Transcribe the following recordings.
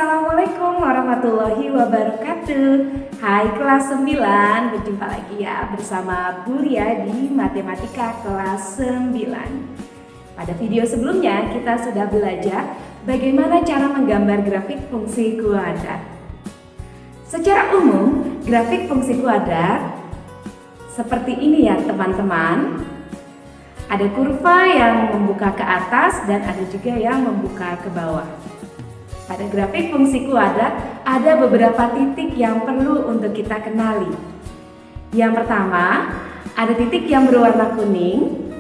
Assalamualaikum warahmatullahi wabarakatuh. Hai kelas 9, berjumpa lagi ya bersama Bu Lia di Matematika kelas 9. Pada video sebelumnya kita sudah belajar bagaimana cara menggambar grafik fungsi kuadrat. Secara umum, grafik fungsi kuadrat seperti ini ya teman-teman. Ada kurva yang membuka ke atas dan ada juga yang membuka ke bawah. Pada grafik fungsi kuadrat ada beberapa titik yang perlu untuk kita kenali. Yang pertama, ada titik yang berwarna kuning.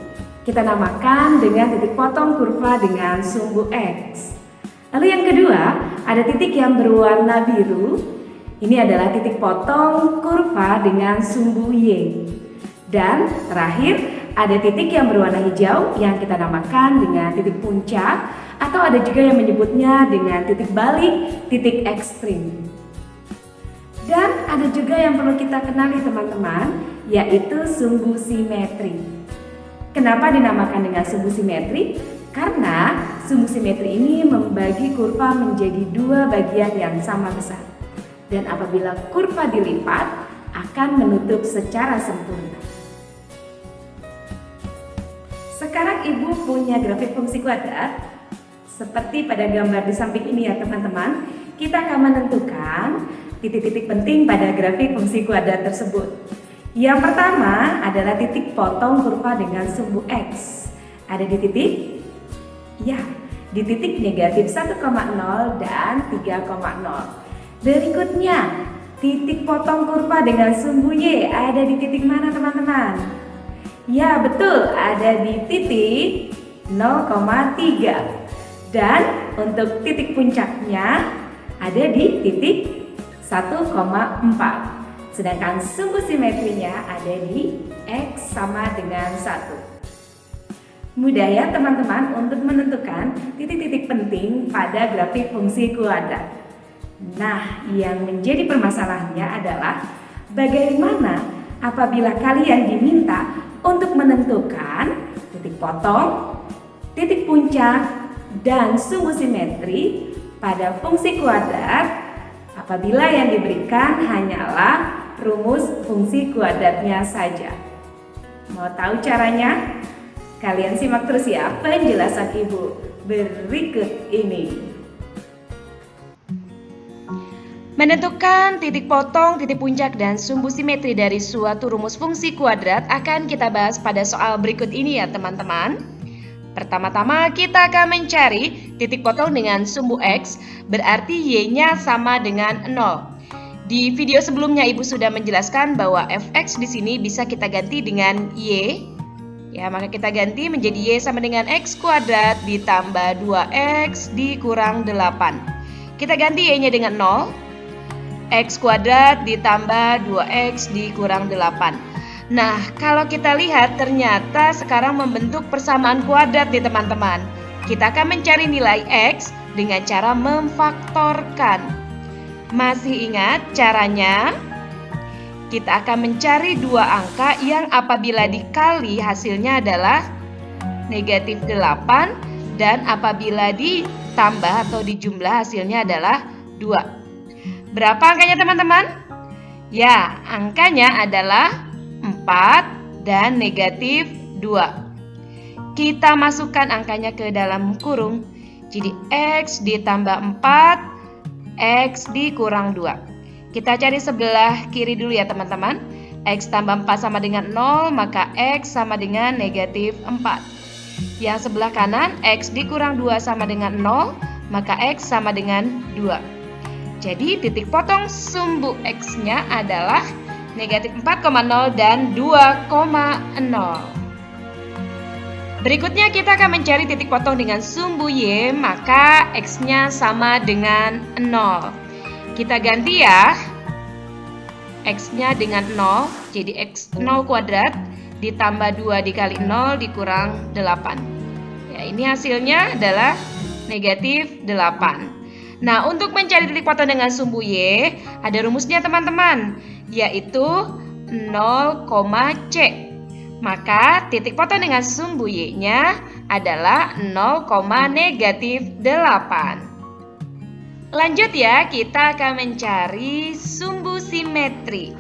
Kita namakan dengan titik potong kurva dengan sumbu X. Lalu yang kedua, ada titik yang berwarna biru. Ini adalah titik potong kurva dengan sumbu Y. Dan terakhir, ada titik yang berwarna hijau yang kita namakan dengan titik puncak, atau ada juga yang menyebutnya dengan titik balik, titik ekstrim. Dan ada juga yang perlu kita kenali teman-teman, yaitu sumbu simetri. Kenapa dinamakan dengan sumbu simetri? Karena sumbu simetri ini membagi kurva menjadi dua bagian yang sama besar. Dan apabila kurva dilipat, akan menutup secara sempurna. Sekarang Ibu punya grafik fungsi kuadrat. Seperti pada gambar di samping ini ya teman-teman, kita akan menentukan titik-titik penting pada grafik fungsi kuadrat tersebut. Yang pertama adalah titik potong kurva dengan sumbu X. Ada di titik? Ya, di titik negatif 1,0 dan 3,0. Berikutnya, titik potong kurva dengan sumbu Y ada di titik mana teman-teman? Ya betul, ada di titik 0,3. Dan untuk titik puncaknya ada di titik 1,4. Sedangkan sumbu simetrinya ada di X sama dengan 1. Mudah ya teman-teman untuk menentukan titik-titik penting pada grafik fungsi kuadrat. Nah, yang menjadi permasalahannya adalah bagaimana apabila kalian diminta untuk menentukan titik potong, titik puncak, dan sumbu simetri pada fungsi kuadrat apabila yang diberikan hanyalah rumus fungsi kuadratnya saja. Mau tahu caranya? Kalian simak terus ya penjelasan Ibu berikut ini. Menentukan titik potong, titik puncak, dan sumbu simetri dari suatu rumus fungsi kuadrat akan kita bahas pada soal berikut ini ya teman-teman. Pertama-tama kita akan mencari titik potong dengan sumbu X, berarti Y-nya sama dengan 0. Di video sebelumnya Ibu sudah menjelaskan bahwa fx di sini bisa kita ganti dengan Y. Ya, maka kita ganti menjadi Y sama dengan X kuadrat ditambah 2X dikurang 8. Kita ganti Y-nya dengan 0. X kuadrat ditambah 2X dikurang 8. Nah, kalau kita lihat ternyata sekarang membentuk persamaan kuadrat nih teman-teman. Kita akan mencari nilai X dengan cara memfaktorkan. Masih ingat caranya? Kita akan mencari dua angka yang apabila dikali hasilnya adalah negatif 8 dan apabila ditambah atau dijumlah hasilnya adalah 2. Berapa angkanya teman-teman? Ya, angkanya adalah 4 dan negatif 2. Kita masukkan angkanya ke dalam kurung. Jadi X ditambah 4, X dikurang 2. Kita cari sebelah kiri dulu ya teman-teman. X tambah 4 sama dengan 0, maka X sama dengan negatif 4. Yang sebelah kanan, X dikurang 2 sama dengan 0, maka X sama dengan 2. Jadi titik potong sumbu X-nya adalah negatif 4,0 dan 2,0. Berikutnya kita akan mencari titik potong dengan sumbu Y, maka X-nya sama dengan 0. Kita ganti ya, X-nya dengan 0, jadi X 0 kuadrat ditambah 2 dikali 0 dikurang 8. Ya, ini hasilnya adalah negatif 8. Nah, untuk mencari titik potong dengan sumbu Y, ada rumusnya teman-teman, yaitu 0, C. Maka titik potong dengan sumbu Y-nya adalah 0, negatif 8. Lanjut ya, kita akan mencari sumbu simetri.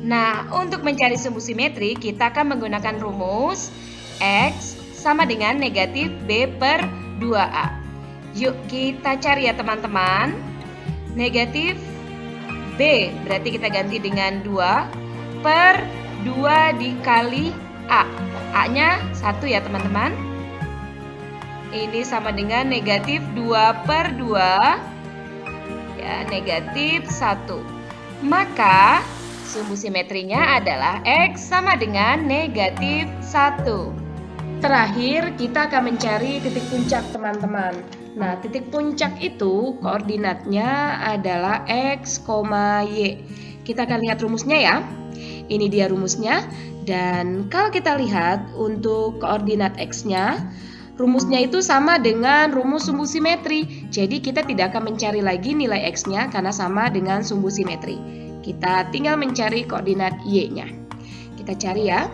Nah, untuk mencari sumbu simetri, kita akan menggunakan rumus X sama dengan negatif B per 2A. Yuk kita cari ya teman-teman. Negatif B, berarti kita ganti dengan 2 per 2 dikali A. A-nya 1 ya teman-teman. Ini sama dengan negatif 2 per 2. Ya, negatif 1. Maka sumbu simetrinya adalah X sama dengan negatif 1. Terakhir kita akan mencari titik puncak teman-teman. Nah, titik puncak itu koordinatnya adalah X, Y. Kita akan lihat rumusnya ya. Ini dia rumusnya. Dan kalau kita lihat untuk koordinat X-nya, rumusnya itu sama dengan rumus sumbu simetri. Jadi kita tidak akan mencari lagi nilai X-nya karena sama dengan sumbu simetri. Kita tinggal mencari koordinat Y-nya. Kita cari ya.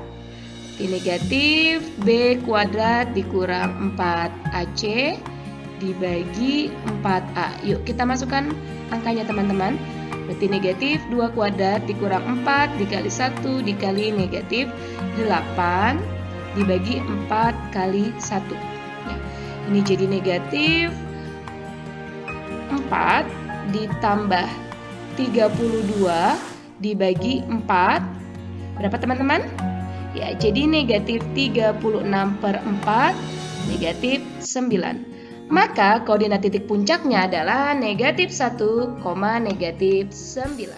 Di negatif B kuadrat dikurang 4AC dibagi 4A. Yuk kita masukkan angkanya teman-teman. Berarti negatif 2 kuadrat dikurang 4 dikali 1 dikali negatif 8 dibagi 4 kali 1. Ini jadi negatif 4 ditambah 32 dibagi 4. Berapa teman-teman? Ya, jadi negatif 36 per 4 negatif 9. Maka koordinat titik puncaknya adalah negatif 1, negatif 9.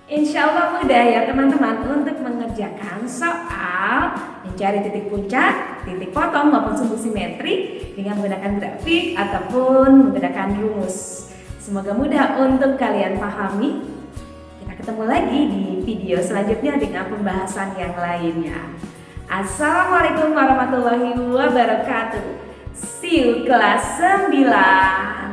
Insya Allah mudah ya teman-teman untuk mengerjakan soal mencari titik puncak, titik potong maupun sumbu simetri dengan menggunakan grafik ataupun menggunakan rumus. Semoga mudah untuk kalian pahami. Kita ketemu lagi di video selanjutnya dengan pembahasan yang lainnya. Assalamualaikum warahmatullahi wabarakatuh. See you kelas 9.